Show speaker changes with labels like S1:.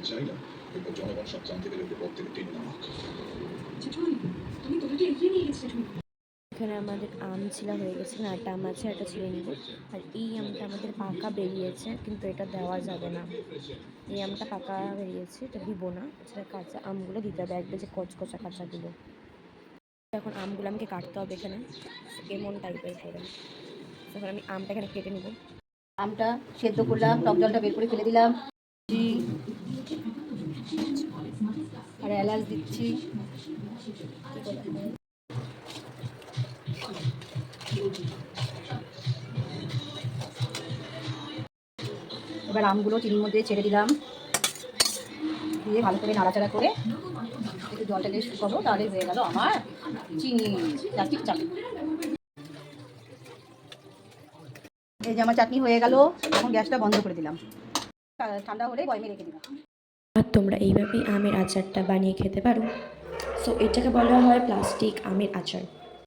S1: চাই না, এরপর জনগণ সব জানতে পেরে ওকে পদ থেকে টেনে নামাক।
S2: এখানে আমাদের আম ছিলা হয়ে গেছে, না একটা আম আছে, একটা ছিঁড়ে নিব। আর এই আমটা আমাদের পাকা বেরিয়েছে, কিন্তু এটা দেওয়া যাবে না। এই আমটা পাকা বেরিয়েছে, এটা দিব না। এছাড়া কাঁচা আমগুলো দিতে হবে, একদম যে কচকচা কাঁচাগুলো। এখন আমগুলো আমাকে কাটতে হবে এখানে এমন টাইপের করে। এখন আমি আমটা এখানে কেটে নিব।
S3: আমটা সেদ্ধ করলাম, টক জলটা বের করে ফেলে দিলাম, আর এলাচ দিচ্ছি। এবার আমগুলো চিনির মধ্যে ছেড়ে দিলাম, দিয়ে ভালো করে নাড়াচাড়া করে একটু জলটা দিয়ে শুকাবো, তাহলে হয়ে গেল আমার চিনি প্লাস্টিক চাটনি। এই যে আমার চাটনি হয়ে গেল, এখন গ্যাসটা বন্ধ করে দিলাম, ঠান্ডা হলে বয়মে রেখে দিলাম।
S2: আর তোমরা এইভাবেই আমের আচারটা বানিয়ে খেতে পারো। সো এটাকে বলা হয় প্লাস্টিক আমের আচার।